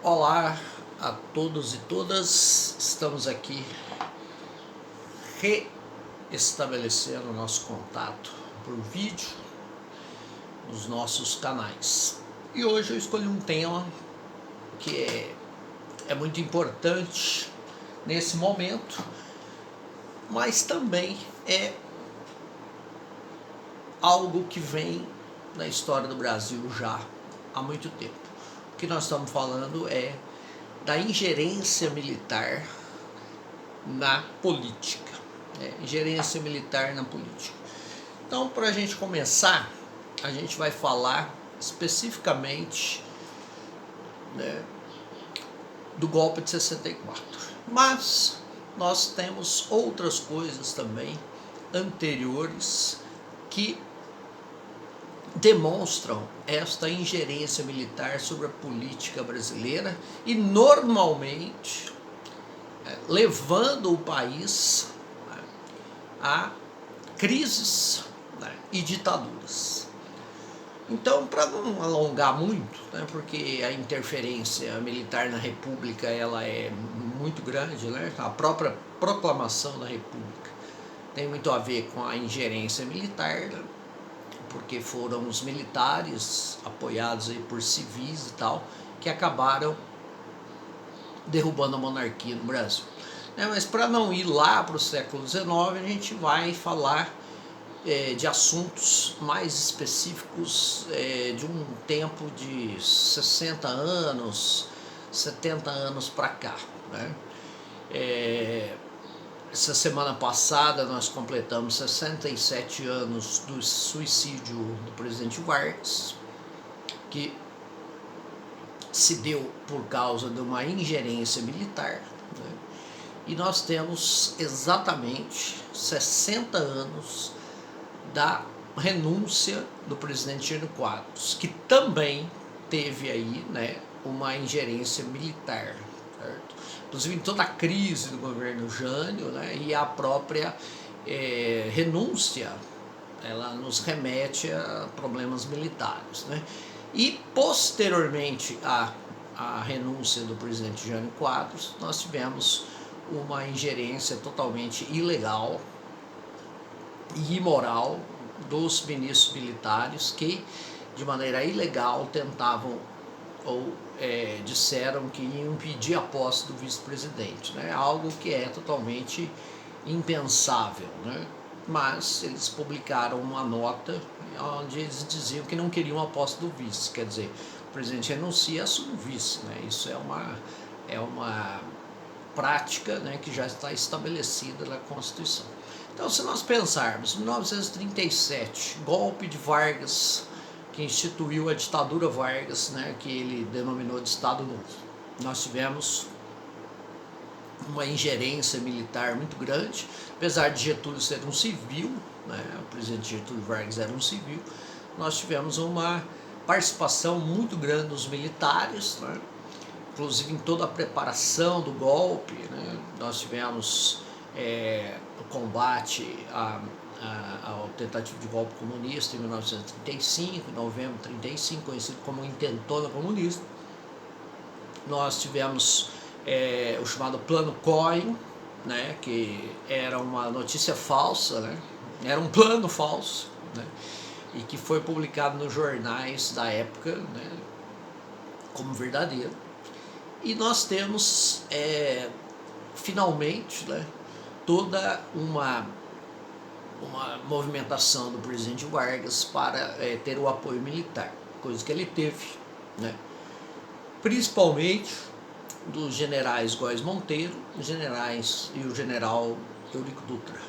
Olá a todos e todas, estamos aqui reestabelecendo o nosso contato por vídeo nos nossos canais. E hoje eu escolhi um tema que é muito importante nesse momento, mas também é algo que vem na história do Brasil já há muito tempo. O que nós estamos falando é da ingerência militar na política. Ingerência militar na política. Então, para a gente começar, a gente vai falar especificamente, né, do golpe de 64. Mas nós temos outras coisas também anteriores que demonstram esta ingerência militar sobre a política brasileira e normalmente levando o país a crises e ditaduras. Então, para não alongar muito, porque a interferência militar na República ela é muito grande, a própria proclamação da República tem muito a ver com a ingerência militar, porque foram os militares, apoiados aí por civis e tal, que acabaram derrubando a monarquia no Brasil. Mas para não ir lá para o século XIX, a gente vai falar de assuntos mais específicos de um tempo de 60 anos, 70 anos para cá. Essa semana passada nós completamos 67 anos do suicídio do presidente Vargas, que se deu por causa de uma ingerência militar. E nós temos exatamente 60 anos da renúncia do presidente Jânio Quadros, que também teve aí, uma ingerência militar, certo? Inclusive em toda a crise do governo Jânio, e a própria renúncia, ela nos remete a problemas militares, E posteriormente à renúncia do presidente Jânio Quadros, nós tivemos uma ingerência totalmente ilegal e imoral dos ministros militares que, de maneira ilegal, tentavam ou disseram que iam impedir a posse do vice-presidente, algo que é totalmente impensável, mas eles publicaram uma nota onde eles diziam que não queriam a posse do vice, quer dizer, o presidente renuncia, assume o vice, isso é uma prática, que já está estabelecida na Constituição. Então, se nós pensarmos em 1937, golpe de Vargas, que instituiu a ditadura Vargas, que ele denominou de Estado Novo, nós tivemos uma ingerência militar muito grande, apesar de Getúlio ser um civil, o presidente Getúlio Vargas era um civil, nós tivemos uma participação muito grande dos militares, inclusive em toda a preparação do golpe, nós tivemos o combate ao tentativo de golpe comunista em 1935, em novembro de 1935, conhecido como Intentona Comunista. Nós tivemos o chamado Plano Cohen, que era uma notícia falsa, era um plano falso, e que foi publicado nos jornais da época, como verdadeiro. E nós temos finalmente toda uma movimentação do presidente Vargas para ter o apoio militar, coisa que ele teve, principalmente dos generais Góes Monteiro, generais e o general Eurico Dutra,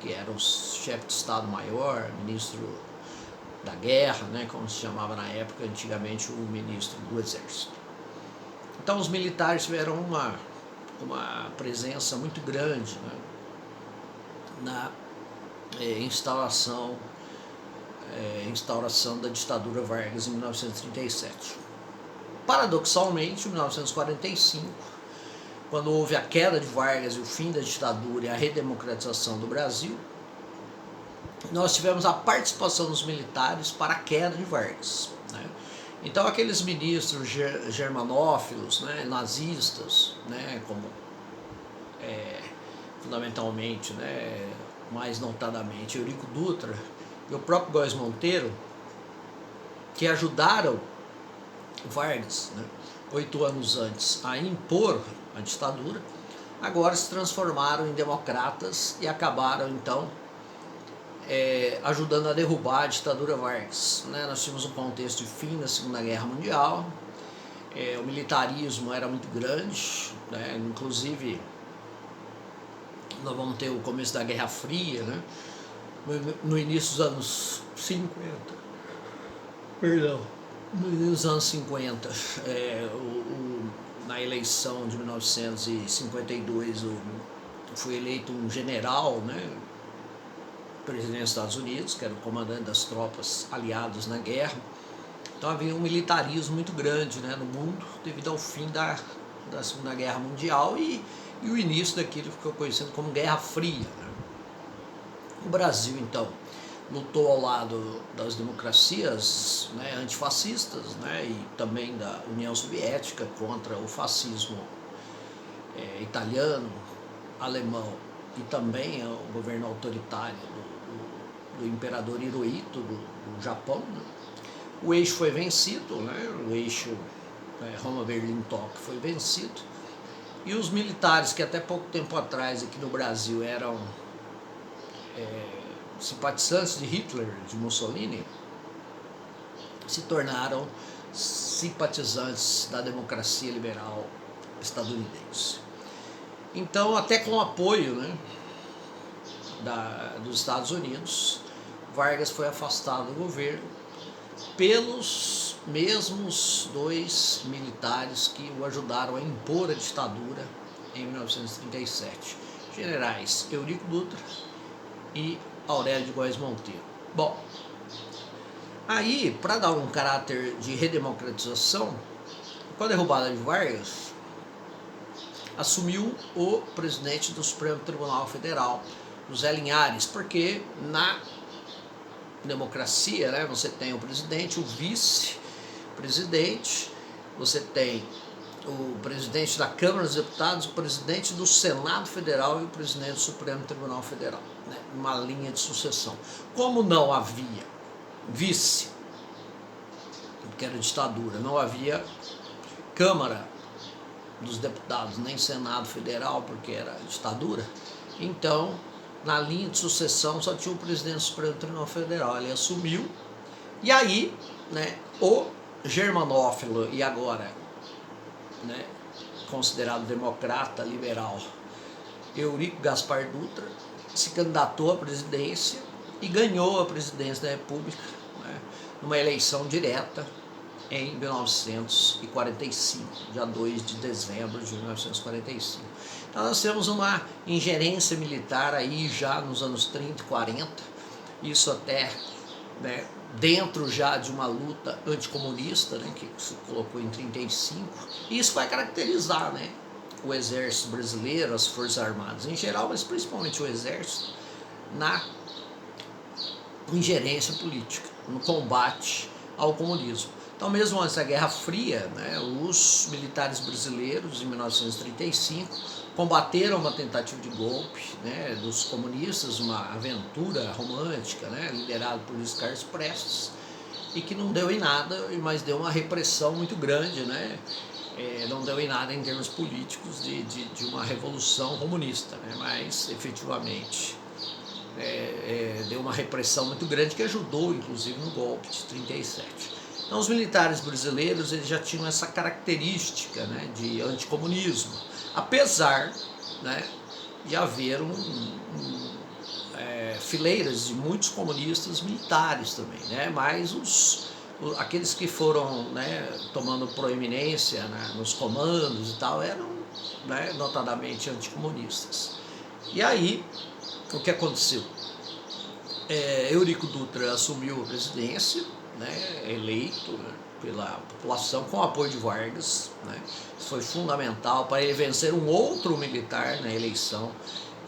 que eram os chefes de Estado-Maior, ministro da Guerra, como se chamava na época, antigamente o ministro do Exército. Então os militares tiveram uma presença muito grande na instauração da ditadura Vargas em 1937. Paradoxalmente, em 1945, quando houve a queda de Vargas e o fim da ditadura e a redemocratização do Brasil, nós tivemos a participação dos militares para a queda de Vargas. Então aqueles ministros germanófilos, né, nazistas, né, como fundamentalmente, né, mais notadamente Eurico Dutra e o próprio Góes Monteiro, que ajudaram Vargas, né, 8 anos antes, a impor a ditadura, agora se transformaram em democratas e acabaram então ajudando a derrubar a ditadura Vargas. Né? Nós tínhamos um contexto de fim da Segunda Guerra Mundial, o militarismo era muito grande, né? Inclusive nós vamos ter o começo da Guerra Fria, né? No início dos anos 50, perdão, no início dos anos 50, na eleição de 1952, foi eleito um general, né, presidente dos Estados Unidos, que era o comandante das tropas aliadas na guerra. Então havia um militarismo muito grande, né, no mundo, devido ao fim da Segunda Guerra Mundial e o início daquilo que ficou conhecido como Guerra Fria. Né? O Brasil, então, lutou ao lado das democracias, né, antifascistas, né, e também da União Soviética contra o fascismo italiano, alemão e também o governo autoritário do imperador Hirohito do Japão. Né. O eixo foi vencido, né, o eixo Roma-Berlim-Tóquio foi vencido, e os militares que até pouco tempo atrás aqui no Brasil eram simpatizantes de Hitler, de Mussolini, se tornaram simpatizantes da democracia liberal estadunidense. Então, até com o apoio, né, dos Estados Unidos, Vargas foi afastado do governo pelos mesmos 2 militares que o ajudaram a impor a ditadura em 1937, generais Eurico Dutra e Aurélio de Góes Monteiro. Bom, aí, para dar um caráter de redemocratização, com a derrubada de Vargas, assumiu o presidente do Supremo Tribunal Federal, José Linhares, porque na democracia, né, você tem o presidente, o vice-presidente, você tem o presidente da Câmara dos Deputados, o presidente do Senado Federal e o presidente do Supremo Tribunal Federal, né, uma linha de sucessão. Como não havia vice, porque era ditadura, não havia Câmara dos Deputados, nem Senado Federal, porque era ditadura, então, na linha de sucessão, só tinha o presidente do Supremo Tribunal Federal. Ele assumiu, e aí, né, o germanófilo e agora, né, considerado democrata liberal, Eurico Gaspar Dutra, se candidatou à presidência e ganhou a presidência da República, né, numa eleição direta em 1945, dia 2 de dezembro de 1945. Então nós temos uma ingerência militar aí já nos anos 30 e 40, isso até, né, dentro já de uma luta anticomunista, né, que se colocou em 35, e isso vai caracterizar, né, o exército brasileiro, as forças armadas em geral, mas principalmente o exército, na ingerência política, no combate ao comunismo. Então, mesmo antes da Guerra Fria, né, os militares brasileiros, em 1935, combateram uma tentativa de golpe, né, dos comunistas, uma aventura romântica, né, liderada por Luiz Carlos Prestes, e que não deu em nada, mas deu uma repressão muito grande, né, não deu em nada em termos políticos de uma revolução comunista, né, mas efetivamente deu uma repressão muito grande que ajudou, inclusive, no golpe de 37. Então, os militares brasileiros eles já tinham essa característica, né, de anticomunismo, apesar, né, de haver fileiras de muitos comunistas militares também, né, mas aqueles que foram, né, tomando proeminência, né, nos comandos e tal eram, né, notadamente anticomunistas. E aí, o que aconteceu? Eurico Dutra assumiu a presidência, né, eleito, né, pela população com o apoio de Vargas, né. Isso foi fundamental para ele vencer um outro militar na eleição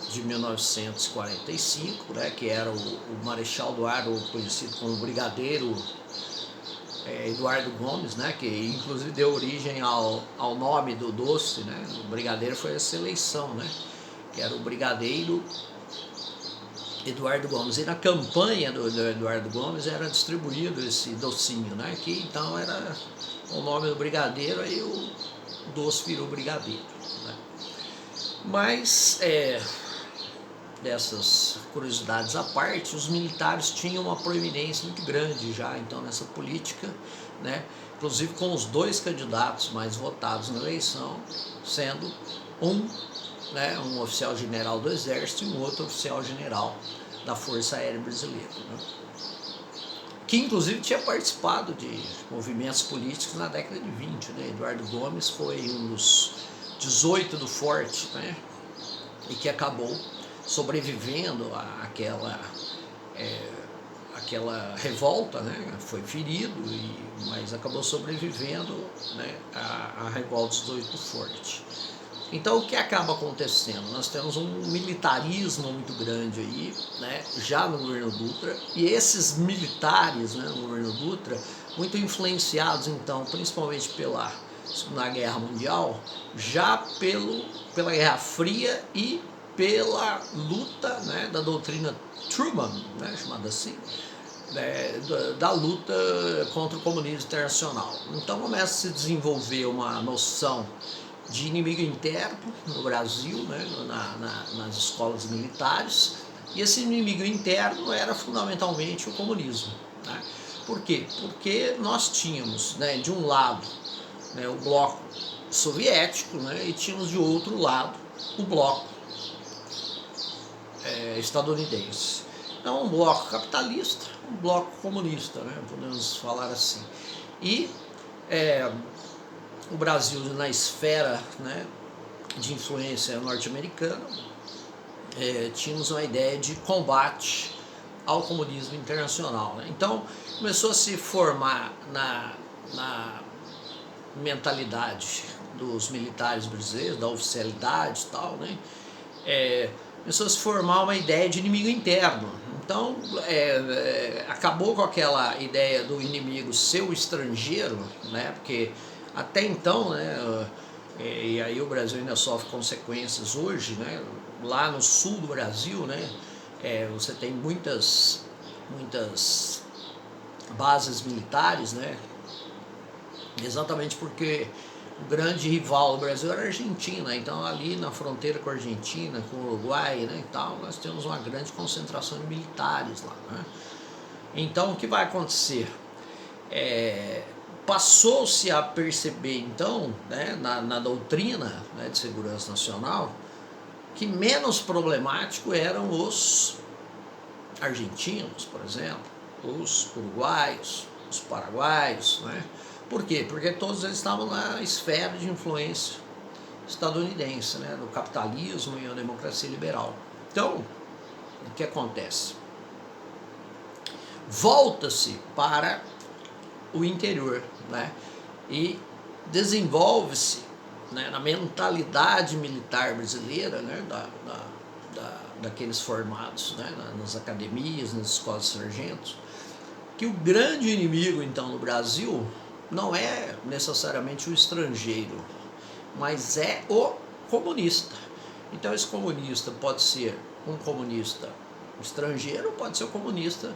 de 1945, né, que era o Marechal Deodoro, conhecido como Brigadeiro Eduardo Gomes, né, que inclusive deu origem ao nome do doce, né, o brigadeiro foi essa eleição, né, que era o brigadeiro Eduardo Gomes. E na campanha do Eduardo Gomes era distribuído esse docinho, né, que então era o nome do brigadeiro, aí o doce virou brigadeiro, né. Mas, dessas curiosidades à parte, os militares tinham uma proeminência muito grande já então nessa política, né? Inclusive com os dois candidatos mais votados na eleição, sendo né, um oficial general do Exército e um outro oficial general da Força Aérea Brasileira, né? Que inclusive tinha participado de movimentos políticos na década de 20, né? Eduardo Gomes foi um dos 18 do Forte, né? E que acabou sobrevivendo àquela revolta, né? Foi ferido, mas acabou sobrevivendo, né, à revolta dos 18 do Forte. Então o que acaba acontecendo? Nós temos um militarismo muito grande aí, né, já no governo Dutra, e esses militares, né, no governo Dutra, muito influenciados então principalmente pela Segunda Guerra Mundial, já pela Guerra Fria e pela luta, né, da doutrina Truman, né, chamada assim, né, da luta contra o comunismo internacional. Então começa a se desenvolver uma noção de inimigo interno no Brasil, né, nas escolas militares, e esse inimigo interno era fundamentalmente o comunismo, né? Por quê? Porque nós tínhamos, né, de um lado, né, o bloco soviético, né, e tínhamos de outro lado o bloco estadunidense. Então, um bloco capitalista, um bloco comunista, né, podemos falar assim. E o Brasil, na esfera, né, de influência norte-americana, tínhamos uma ideia de combate ao comunismo internacional, né? Então começou a se formar na mentalidade dos militares brasileiros, da oficialidade e tal, né? Começou a se formar uma ideia de inimigo interno. Então acabou com aquela ideia do inimigo ser o estrangeiro, né? Porque até então, né, e aí o Brasil ainda sofre consequências hoje, né? Lá no sul do Brasil, né, você tem muitas bases militares, né? Exatamente porque o grande rival do Brasil era a Argentina, então ali na fronteira com a Argentina, com o Uruguai, né, e tal, nós temos uma grande concentração de militares lá, né? Então o que vai acontecer? Passou-se a perceber então, né, na doutrina, né, de segurança nacional, que menos problemático eram os argentinos, por exemplo, os uruguaios, os paraguaios, né? Por quê? Porque todos eles estavam na esfera de influência estadunidense, né, do capitalismo e a democracia liberal. Então, o que acontece? Volta-se para o interior, né, e desenvolve-se, né, na mentalidade militar brasileira, né, daqueles formados, né, nas academias, nas escolas de sargentos, que o grande inimigo então no Brasil não é necessariamente o estrangeiro, mas é o comunista. Então esse comunista pode ser um comunista estrangeiro, pode ser um comunista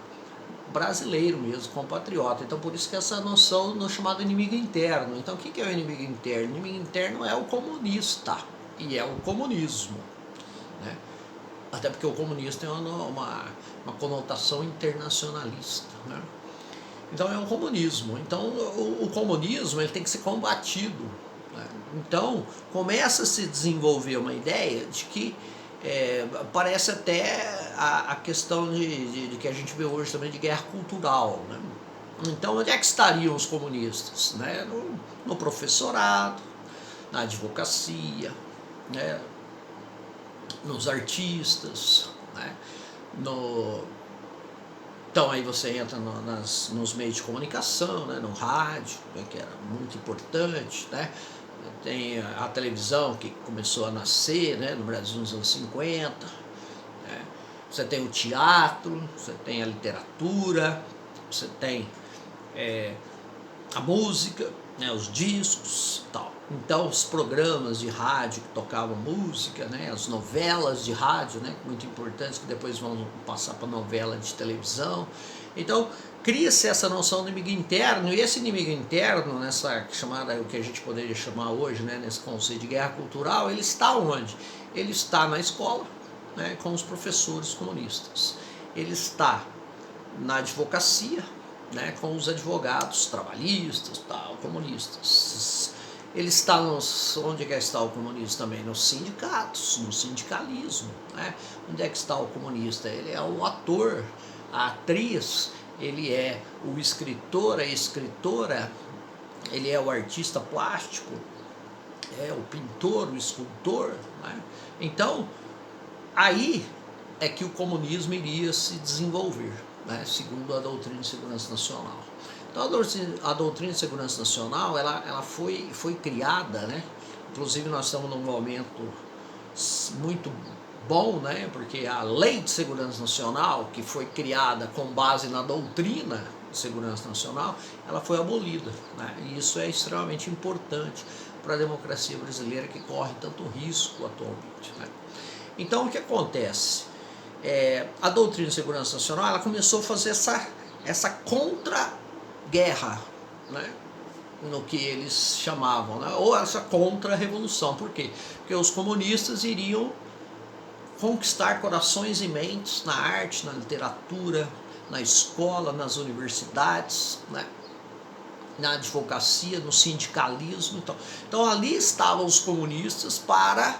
brasileiro mesmo, compatriota. Então por isso que essa noção no chamado inimigo interno. Então o que é o inimigo interno? O inimigo interno é o comunista e é o comunismo, né? Até porque o comunista tem uma conotação internacionalista, né? Então é um comunismo. Então o comunismo ele tem que ser combatido, né? Então começa a se desenvolver uma ideia de que parece até a questão de que a gente vê hoje também de guerra cultural, né? Então onde é que estariam os comunistas, né? No professorado, na advocacia, né? Nos artistas, né? Então aí você entra nos meios de comunicação, né? No rádio, né? Que era muito importante, né? Tem a televisão que começou a nascer, né, no Brasil nos anos 50, né? Você tem o teatro, você tem a literatura, você tem a música, né, os discos e tal. Então os programas de rádio que tocavam música, né, as novelas de rádio, né, muito importantes, que depois vão passar para novela de televisão. Então cria-se essa noção de inimigo interno, e esse inimigo interno, nessa chamada, o que a gente poderia chamar hoje, né, nesse conceito de guerra cultural, ele está onde? Ele está na escola, né, com os professores comunistas. Ele está na advocacia, né, com os advogados trabalhistas, tal, comunistas. Ele está onde é que está o comunista também? Nos sindicatos, no sindicalismo. Né? Onde é que está o comunista? Ele é o ator, a atriz, ele é o escritor, a escritora, ele é o artista plástico, é o pintor, o escultor. Né? Então, aí é que o comunismo iria se desenvolver, né, segundo a doutrina de segurança nacional. Então a doutrina de segurança nacional ela foi criada, né, inclusive nós estamos num momento muito bom, né, porque a lei de segurança nacional, que foi criada com base na doutrina de segurança nacional, ela foi abolida, né, e isso é extremamente importante para a democracia brasileira, que corre tanto risco atualmente. Né. Então o que acontece? A doutrina de segurança nacional ela começou a fazer essa contra-guerra, né, no que eles chamavam, né, ou essa contra-revolução. Por quê? Porque os comunistas iriam conquistar corações e mentes na arte, na literatura, na escola, nas universidades, né, na advocacia, no sindicalismo. Então ali estavam os comunistas para,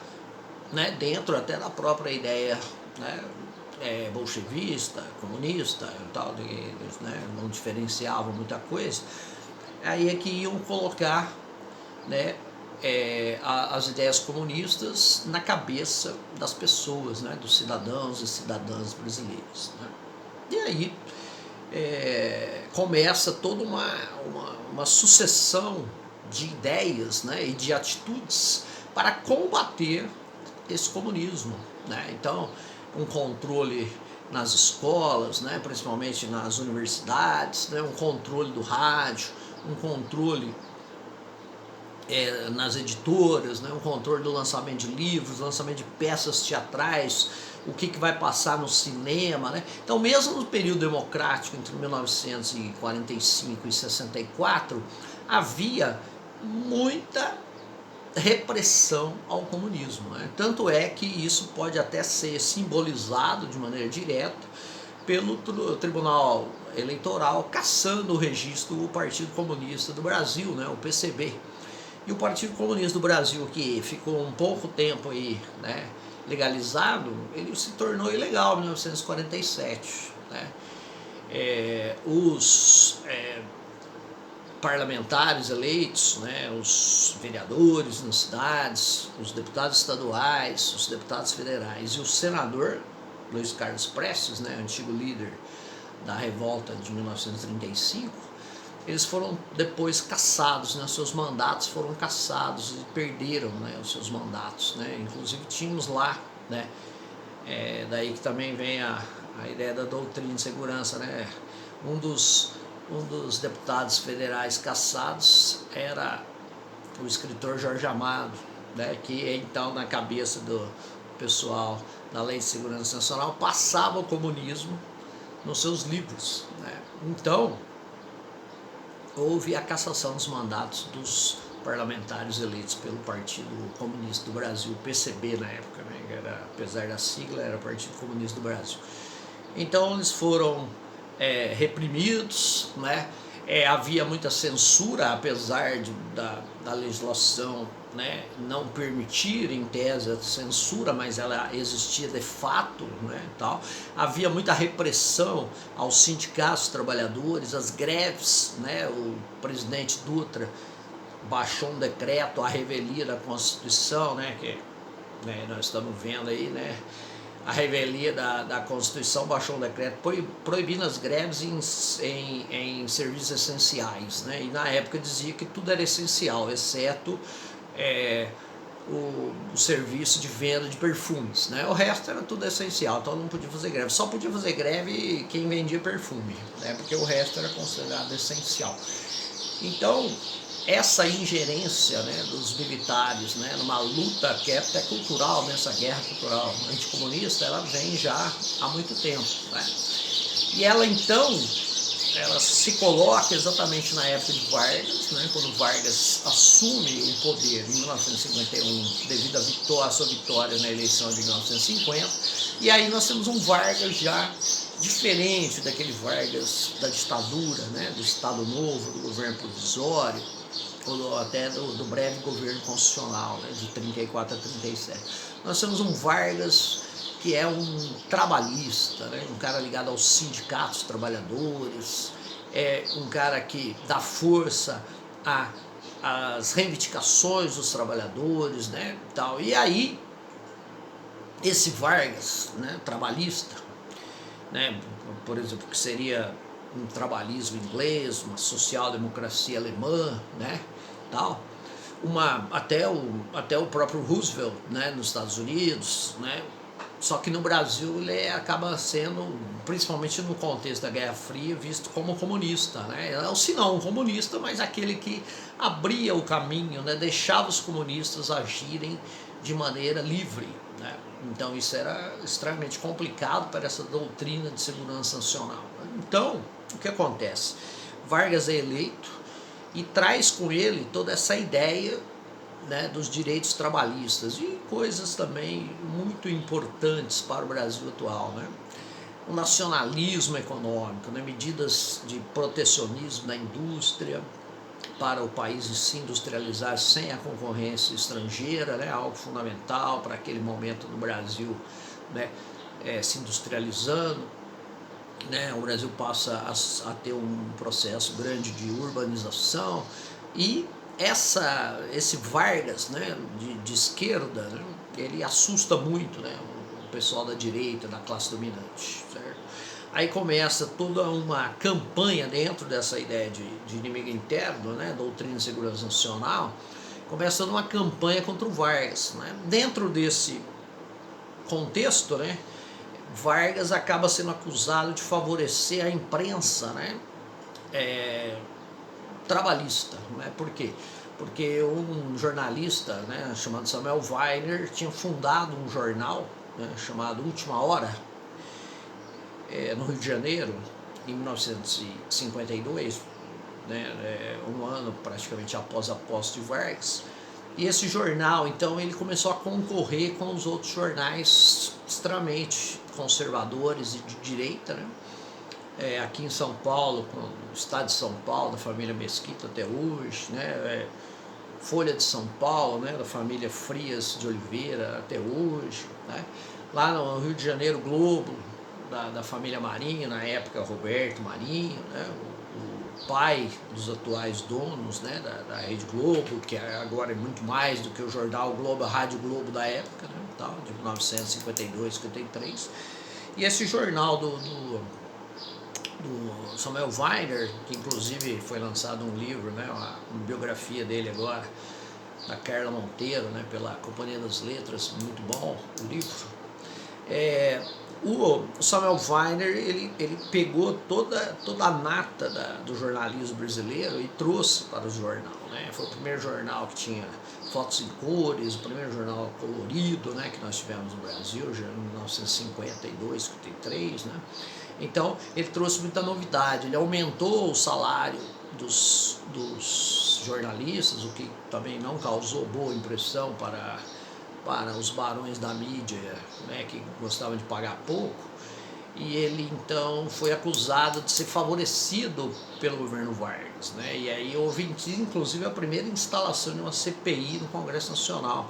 né, dentro até da própria ideia, né, bolchevista, comunista e tal, eles, né, não diferenciavam muita coisa. Aí é que iam colocar, né, as ideias comunistas na cabeça das pessoas, né, dos cidadãos e cidadãs brasileiros. Né. E aí começa toda uma sucessão de ideias, né, e de atitudes para combater esse comunismo. Né. Então, um controle nas escolas, né, principalmente nas universidades, né, um controle do rádio, um controle nas editoras, né, um controle do lançamento de livros, lançamento de peças teatrais, o que vai passar no cinema. Né? Então, mesmo no período democrático, entre 1945 e 64, havia muita repressão ao comunismo. Né? Tanto é que isso pode até ser simbolizado de maneira direta pelo Tribunal Eleitoral cassando o registro do Partido Comunista do Brasil, né? O PCB. E o Partido Comunista do Brasil, que ficou um pouco tempo aí, né, legalizado, ele se tornou ilegal em 1947. Né? Os parlamentares eleitos, né, os vereadores nas cidades, os deputados estaduais, os deputados federais e o senador Luiz Carlos Prestes, né, antigo líder da revolta de 1935, eles foram depois cassados, né, seus mandatos foram cassados e perderam, né, os seus mandatos. Né, inclusive tínhamos lá, né, daí que também vem a ideia da doutrina de segurança. Né, um dos deputados federais cassados era o escritor Jorge Amado, né, que então na cabeça do pessoal da Lei de Segurança Nacional passava o comunismo nos seus livros. Né. Então houve a cassação dos mandatos dos parlamentares eleitos pelo Partido Comunista do Brasil, PCB na época, né, apesar da sigla, era Partido Comunista do Brasil. Então eles foram reprimidos, né? Havia muita censura, apesar da legislação, né, não permitir em tese a censura, mas ela existia de fato. Né, tal. Havia muita repressão aos sindicatos trabalhadores, às greves. Né, o presidente Dutra baixou um decreto, a revelia da Constituição, né, que, né, nós estamos vendo aí, né, a revelia da Constituição baixou um decreto proibindo as greves em serviços essenciais. Né? E na época dizia que tudo era essencial, exceto o serviço de venda de perfumes. Né? O resto era tudo essencial, então não podia fazer greve. Só podia fazer greve quem vendia perfume, né? Porque o resto era considerado essencial. Então, essa ingerência, né, dos militares, né, numa luta que é até cultural, nessa guerra cultural anticomunista, ela vem já há muito tempo, né? E ela então, ela se coloca exatamente na época de Vargas, né, quando Vargas assume o poder em 1951, devido à sua vitória na eleição de 1950, e aí nós temos um Vargas já diferente daquele Vargas da ditadura, né, do Estado Novo, do governo provisório, ou até do breve governo constitucional, né, de 34 a 37. Nós temos um Vargas que é um trabalhista, né, um cara ligado aos sindicatos trabalhadores, é um cara que dá força às reivindicações dos trabalhadores, né, tal. E aí, esse Vargas, né, trabalhista, né, por exemplo, que seria um trabalhismo inglês, uma social-democracia alemã, né, tal, até o próprio Roosevelt, né, nos Estados Unidos, né, só que no Brasil ele acaba sendo, principalmente no contexto da Guerra Fria, visto como comunista, né, se não um comunista, mas aquele que abria o caminho, né, deixava os comunistas agirem de maneira livre, né. Então isso era extremamente complicado para essa doutrina de segurança nacional. Então, o que acontece? Vargas é eleito e traz com ele toda essa ideia, né, dos direitos trabalhistas e coisas também muito importantes para o Brasil atual, né? O nacionalismo econômico, né, medidas de protecionismo da indústria para o país se industrializar sem a concorrência estrangeira, né, algo fundamental para aquele momento no Brasil, né, se industrializando, né, o Brasil passa a ter um processo grande de urbanização e esse Vargas, né, de esquerda, né, ele assusta muito, né, o pessoal da direita, da classe dominante, certo? Aí começa toda uma campanha dentro dessa ideia de inimigo interno, né, doutrina de segurança nacional, começa uma campanha contra o Vargas, né? Dentro desse contexto, né, Vargas acaba sendo acusado de favorecer a imprensa, né, trabalhista, né? Por quê? Porque um jornalista, né, chamado Samuel Weiner tinha fundado um jornal, né, chamado Última Hora, no Rio de Janeiro, em 1952, né, um ano praticamente após a posse de Vargas. E esse jornal, então, ele começou a concorrer com os outros jornais extremamente conservadores e de direita, né? Aqui em São Paulo, com o estado de São Paulo, da família Mesquita até hoje, né? Folha de São Paulo, né, da família Frias de Oliveira até hoje, né? Lá no Rio de Janeiro, Globo, da família Marinho, na época Roberto Marinho, né, o pai dos atuais donos, né, da Rede Globo, que agora é muito mais do que o jornal Globo, a Rádio Globo da época, né, tal, de 1952, 53. E esse jornal do Samuel Weiner, que inclusive foi lançado um livro, né, uma biografia dele agora, da Carla Monteiro, né, pela Companhia das Letras, muito bom o livro. O Samuel Weiner, ele pegou toda a nata do jornalismo brasileiro e trouxe para o jornal, né? Foi o primeiro jornal que tinha fotos em cores, o primeiro jornal colorido, né, que nós tivemos no Brasil, já em 1952, 53, né? Então, ele trouxe muita novidade, ele aumentou o salário dos jornalistas, o que também não causou boa impressão para os barões da mídia, né, que gostavam de pagar pouco, e ele então foi acusado de ser favorecido pelo governo Vargas, né? E aí houve inclusive a primeira instalação de uma CPI no Congresso Nacional,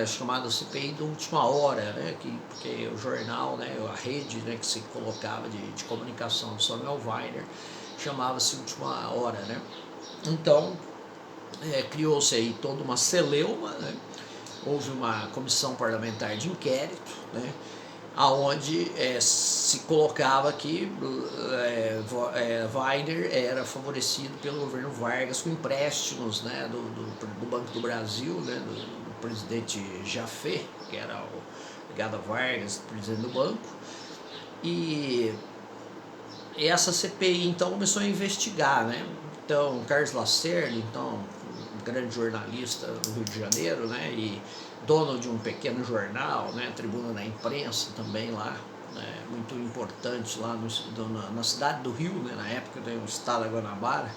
chamada CPI da Última Hora, né? Porque o jornal, né, a rede, né, que se colocava de comunicação do Samuel Weiner chamava-se Última Hora, né? Então criou-se aí toda uma celeuma, né? Houve uma comissão parlamentar de inquérito, né, aonde se colocava que Weiner era favorecido pelo governo Vargas com empréstimos, né, do Banco do Brasil, né, do presidente Jafé, que era ligado a Vargas, presidente do banco, e essa CPI então começou a investigar, né, então Carlos Lacerda, então um grande jornalista do Rio de Janeiro, né, e dono de um pequeno jornal, né, Tribuna da Imprensa também lá, né, muito importante lá na cidade do Rio, né, na época tem o estado da Guanabara,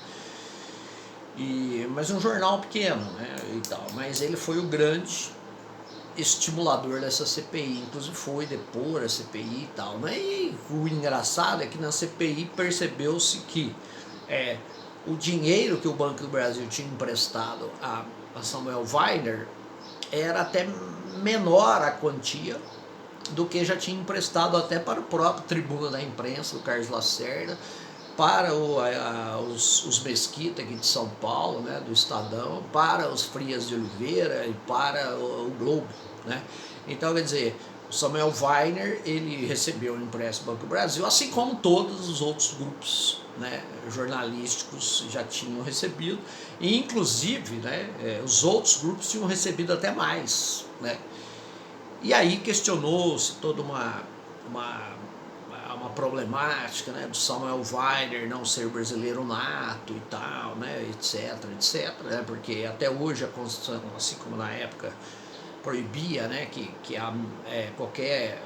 mas um jornal pequeno, né, e tal, mas ele foi o grande estimulador dessa CPI, inclusive foi depor a CPI e tal, né? E o engraçado é que na CPI percebeu-se que o dinheiro que o Banco do Brasil tinha emprestado a Samuel Weiner era até menor a quantia do que já tinha emprestado até para o próprio Tribuna da Imprensa, o Carlos Lacerda, para os Mesquita aqui de São Paulo, né, do Estadão, para os Frias de Oliveira e para o Globo, né? Então, quer dizer, o Samuel Weiner, ele recebeu o empréstimo do Banco do Brasil, assim como todos os outros grupos, né, jornalísticos já tinham recebido, e inclusive, né, os outros grupos tinham recebido até mais, né? E aí questionou-se toda uma problemática, né, do Samuel Weiner não ser brasileiro nato e tal, né, etc, né, porque até hoje a Constituição, assim como na época, proibia, né, que qualquer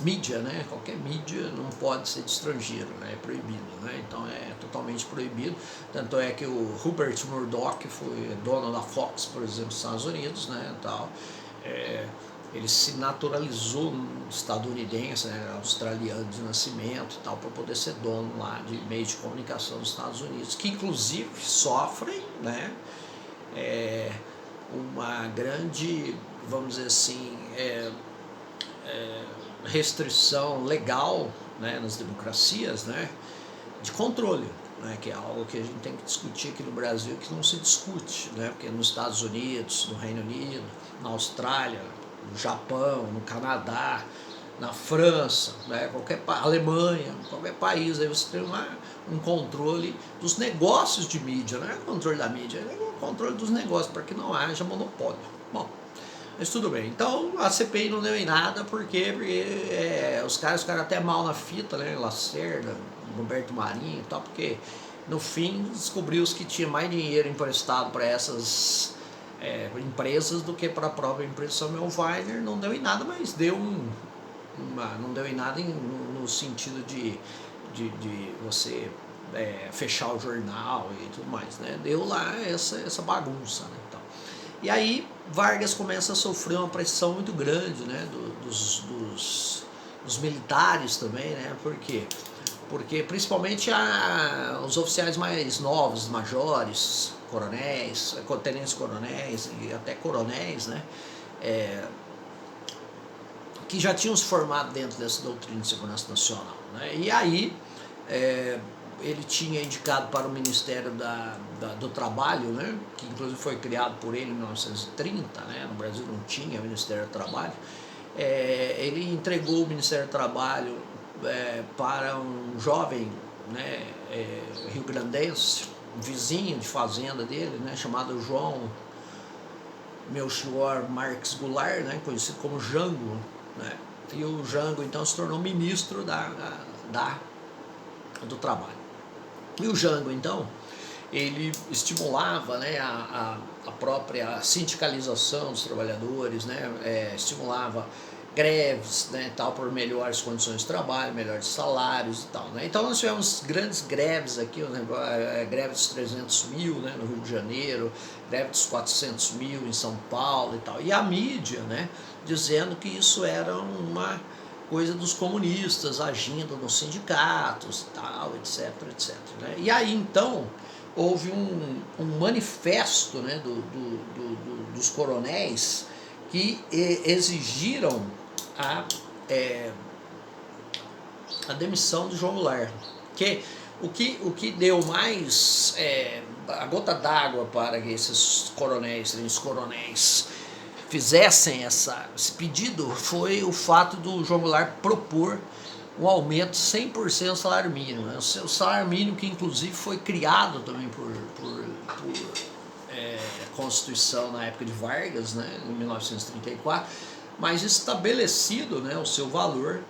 mídia, né, qualquer mídia não pode ser de estrangeiro, né, é proibido, né, então é totalmente proibido, tanto é que o Rupert Murdoch foi dono da Fox, por exemplo, nos Estados Unidos, né, tal, ele se naturalizou estadunidense, né, australiano de nascimento e tal, para poder ser dono lá de meios de comunicação dos Estados Unidos, que inclusive sofrem, né, uma grande, vamos dizer assim, restrição legal, né, nas democracias, né, de controle, né, que é algo que a gente tem que discutir aqui no Brasil, que não se discute, né, porque nos Estados Unidos, no Reino Unido, na Austrália, no Japão, no Canadá, na França, né, Alemanha, qualquer país, aí você tem um controle dos negócios de mídia, não é o controle da mídia, é o controle dos negócios, para que não haja monopólio. Bom, mas tudo bem. Então a CPI não deu em nada, porque os caras ficaram até mal na fita, né? Lacerda, Roberto Marinho e tal, porque no fim descobriu-se que tinha mais dinheiro emprestado para essas empresas do que para a própria empresa Samuel Weiner. Não deu em nada, mas deu não deu em nada no sentido de você fechar o jornal e tudo mais, né? Deu lá essa bagunça, né? Então, e aí Vargas começa a sofrer uma pressão muito grande, né, dos militares também, né? Por quê? Porque principalmente os oficiais mais novos, majores, coronéis, tenentes coronéis e até coronéis, né, que já tinham se formado dentro dessa doutrina de segurança nacional, né? E aí ele tinha indicado para o Ministério do Trabalho, né, que inclusive foi criado por ele em 1930, né, no Brasil não tinha Ministério do Trabalho, ele entregou o Ministério do Trabalho para um jovem, né, rio-grandense, um vizinho de fazenda dele, né, chamado João Melchior Marques Goulart, né, conhecido como Jango, né, e o Jango então se tornou ministro do Trabalho. E o Jango, então, ele estimulava, né, a própria sindicalização dos trabalhadores, né, estimulava greves, né, tal, por melhores condições de trabalho, melhores salários e tal, né. Então nós tivemos grandes greves aqui, greve dos 300 mil, né, no Rio de Janeiro, greve dos 400 mil em São Paulo e tal. E a mídia, né, dizendo que isso era uma coisa dos comunistas agindo nos sindicatos, tal, etc, né? E aí então houve um manifesto, né, dos coronéis que exigiram a demissão do João Goulart, que o que deu mais a gota d'água para que esses coronéis fizessem esse pedido foi o fato do João Goulart propor um aumento 100% do salário mínimo, né? O salário mínimo que inclusive foi criado também por Constituição na época de Vargas, né, em 1934, mas estabelecido, né, o seu valor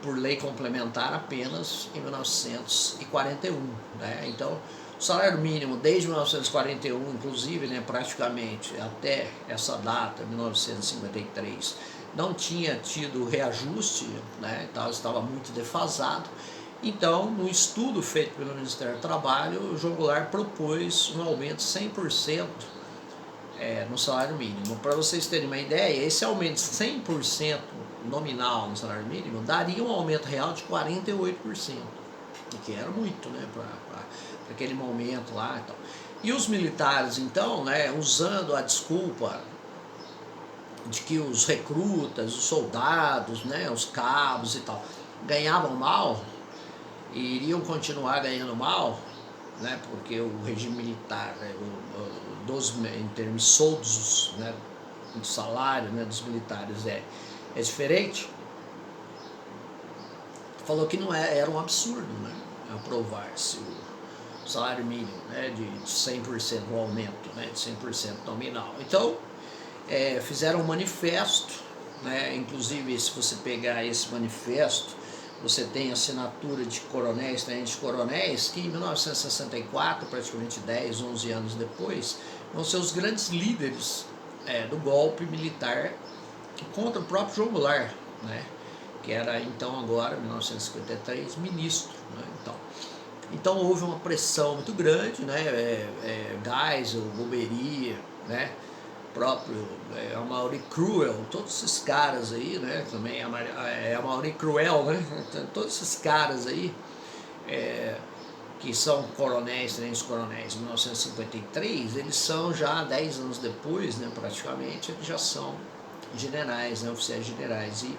por lei complementar apenas em 1941, né? Então, o salário mínimo desde 1941, inclusive, né, praticamente até essa data, 1953, não tinha tido reajuste, né? Então, estava muito defasado. Então, no estudo feito pelo Ministério do Trabalho, o João Goulart propôs um aumento de 100% no salário mínimo. Para vocês terem uma ideia, esse aumento de 100% nominal no salário mínimo daria um aumento real de 48%, o que era muito, né, para aquele momento lá. Então. E os militares, então, né, usando a desculpa de que os recrutas, os soldados, né, os cabos e tal, ganhavam mal e iriam continuar ganhando mal, né, porque o regime militar, né, em termos de soldos, né, de salário, né, dos militares é diferente, falou que não era um absurdo, né, aprovar-se o salário mínimo, né, de 100%, o aumento, né, de 100% nominal. Então, fizeram um manifesto, né, inclusive se você pegar esse manifesto, você tem assinatura de coronéis, tenentes coronéis, que em 1964, praticamente 10, 11 anos depois, vão ser os grandes líderes do golpe militar contra o próprio João Goulart, né, que era então agora, em 1953, ministro. Né, então houve uma pressão muito grande, né, Geisel, Golbery, né, próprio Amaury Cruel, todos esses caras aí, né, também Amaury Cruel, né, todos esses caras aí, que são coronéis, tenentes coronéis, em 1953, eles são já 10 anos depois, né, praticamente, eles já são generais, né, oficiais generais, e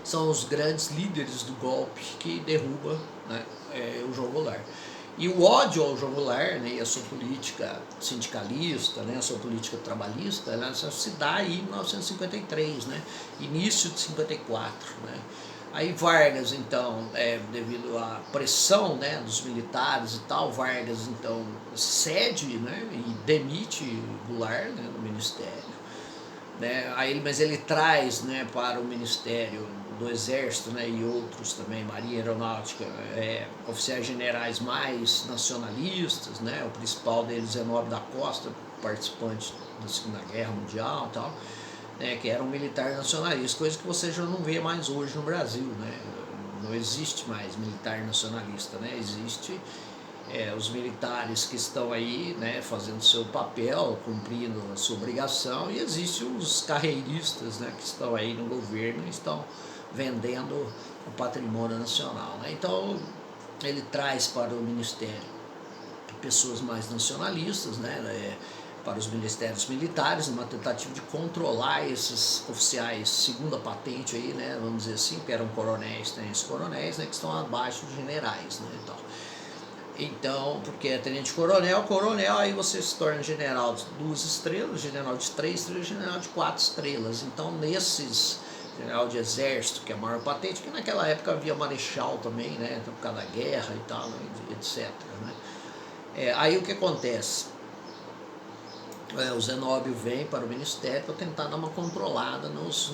são os grandes líderes do golpe que derruba, né, o João Goulart. E o ódio ao João Goulart, né, e a sua política sindicalista, né, a sua política trabalhista, ela se dá aí em 1953, né, início de 54. Né. Aí Vargas, então, devido à pressão, né, dos militares e tal, Vargas, então, cede, né, e demite Goulart, né, do ministério. Né, mas ele traz, né, para o Ministério do Exército, né, e outros também, Marinha Aeronáutica, oficiais generais mais nacionalistas, né, o principal deles é Nobre da Costa, participante da Segunda Guerra Mundial e tal, né, que era um militar nacionalista, coisa que você já não vê mais hoje no Brasil. Né, não existe mais militar nacionalista, né, existe os militares que estão aí, né, fazendo seu papel, cumprindo a sua obrigação, e existem os carreiristas, né, que estão aí no governo e estão vendendo o patrimônio nacional. Né. Então, ele traz para o Ministério pessoas mais nacionalistas, né, para os ministérios militares, numa tentativa de controlar esses oficiais segunda patente, aí, né, vamos dizer assim, que eram coronéis, tenentes coronéis, né, que estão abaixo de generais. Né, então, porque é tenente-coronel, coronel, aí você se torna general de 2 estrelas, general de 3 estrelas, general de 4 estrelas. Então, nesses, general de exército, que é a maior patente, que naquela época havia marechal também, né, por causa da guerra e tal, né, etc. Né. Aí o que acontece? O Zenóbio vem para o ministério para tentar dar uma controlada nos